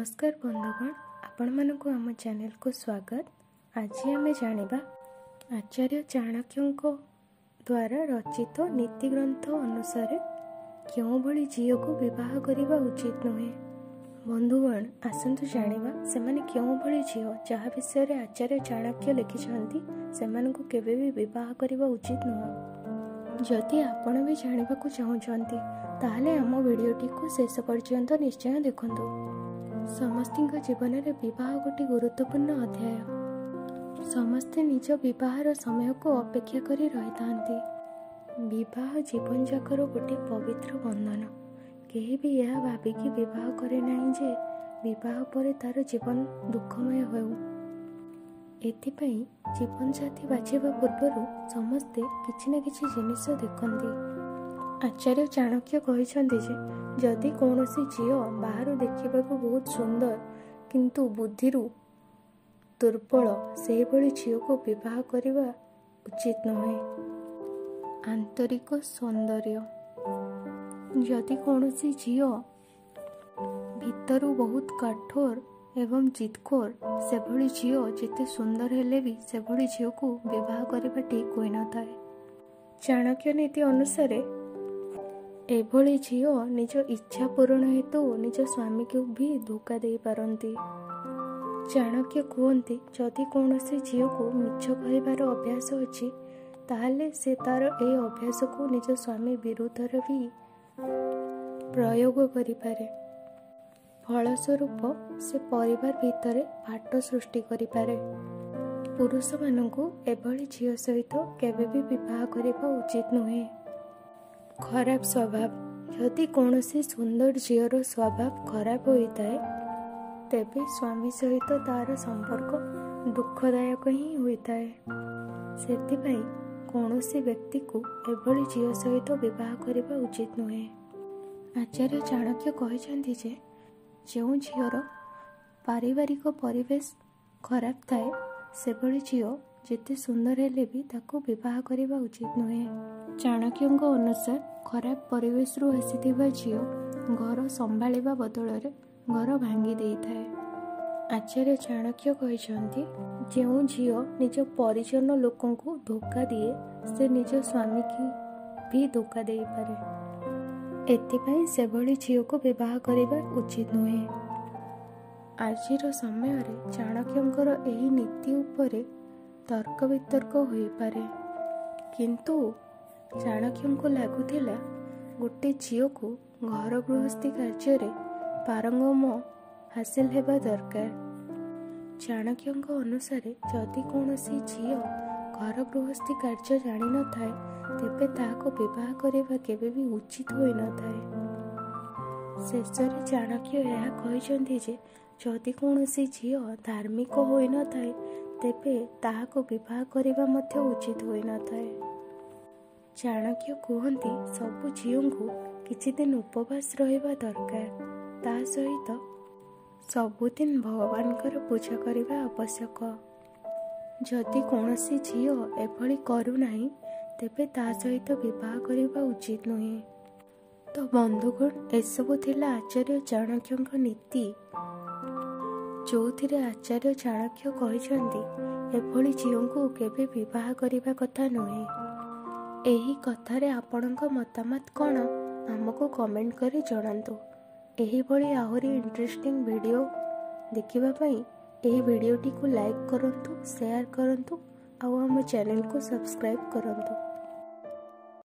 नमस्कार बंधुगण, आपण मानक आम चैनल को स्वागत। आज आम जानिबा आचार्य चाणक्य द्वारा रचित नीति ग्रंथ अनुसार क्यों भली झील को विवाह करने उचित नुहे। बंधुगण आसतु जानिबा सेमाने क्यों भली झील जहाँ विषय रे आचार्य चाणक्य लिखिछंती सेमानकु केबे भी विवाह करने उचित नुह। जदि आपण भी जानिबा को चाहुचंती ताहले आम वीडियोटी को शेष पर्यंत निश्चय देखंतु। समस्तिंक जीवन में विवाह गोटे गुरुत्वपूर्ण अध्याय। समस्ते निज विवाहर समय को अपेक्षा करी रही थांती। विवाह जीवन जाकर गोटे पवित्र बंधन। केही भी यह भाविकी विवाह करे नहीं जे विवाह पर तार जीवन दुखमय हो। एथिपाई जीवन साथी बाछिबा पूर्व समस्ते किछि न किछि जिनिस देखंती। आचार्य चाणक्य कहते जे जदि कौनसी झील बाहर देखा बहुत सुंदर किंतु बुद्धिरु दुर्बल से भली झील को विवाह करने उचित नुहे। आंतरिक सौंदर्य जदि कौनसी झील भितरु बहुत कठोर एवं जिदखोर से भली झील जिते सुंदर हेले भी से भली झील को विवाह करने ठीक होई न थाए। चाणक्य नीति अनुसार एभली झील निज इच्छा पूरण हेतु निज स्वामी को भी धोखा दे पारती। चाणक्य कहते जदि कौनसी झील को मिछ कहबार अभ्यास अच्छी ताहले से तार ए अभ्यास को निज स्वामी विरुद्ध भी प्रयोग करिपारे। फलस्वरूप से परिवार भितर फाट सृष्टि करिपारे। पुरुष मानकु एभली झील सहित केबे भी विवाह करबा उचित नुहे। खराब स्वभाव जदि कौनसी सुंदर झीर स्वभाव खराब होता है तेबे स्वामी सहित तार संपर्क दुखदायक ही होता है। सेथिपाई कौनसी व्यक्ति को एभली झील सहित विवाह करबा उचित नुहे। आचार्य चाणक्य कहते जे जो झीर पारिवारिक परिवेश खराब थाए से भली झील जिते सुंदर हेले भी ताको विवाह करबा उचित नुहे। चाणक्य अनुसार खराब परिवेश रु आसीथिबा झील घर संभाळिबा बदଳରେ घर भांगी देइथाए। आचार्य चाणक्य कहते जो झील निज परिजन लोकों को धोखा दिए से निज स्वामी की भी धोखा दे पारे। एथिपाई से भली झील को विवाह करबा उचित नुहे। आजिर समय रे चाणक्यंकर एही नीति उपरे तर्क वितर्क होई पारे किंतु चाणक्य को लगुला गोटे झील को घर गृहस्थी कार्य पारंगम हासिल हेबा दरकार। चाणक्य अनुसार जदि कौनसी झील घर गृहस्थी कार्य जानी न थाए तेबे ताको विवाह करबा केबे भी उचित होई न थाए। शेषरे चाणक्य यह कहते जे जदि कौनसी झील धार्मिक होई न थाए तेबे ताहाको विवाह करबा मध्य उचित होई न थाए। चाणक्य कहते सबु झील को किछि दिन उपवास रहिबा दरकार। ता सहित सबुदिन भगवानकर पूजा करबा आवश्यक। जदि कौनसी झील एभली करू नाही तेबे ता सहित विवाह करबा उचित नुहे। तो बंधुगण एसबु थिला आचार्य चाणक्य नीति जो थिरे आचार्य चाणक्य कहते एभली झील को केबे विवाह करबा कथा नुहे। एही कथारे आपणक मतामत कौन आमको कमेंट करी जणांतु। एही भली आहुरी इंटरेस्टिंग वीडियो देखिबा पई एही वीडियोटी को लाइक करंतु, शेयर करंतु, आउ आम चैनल को सब्सक्राइब करंतु।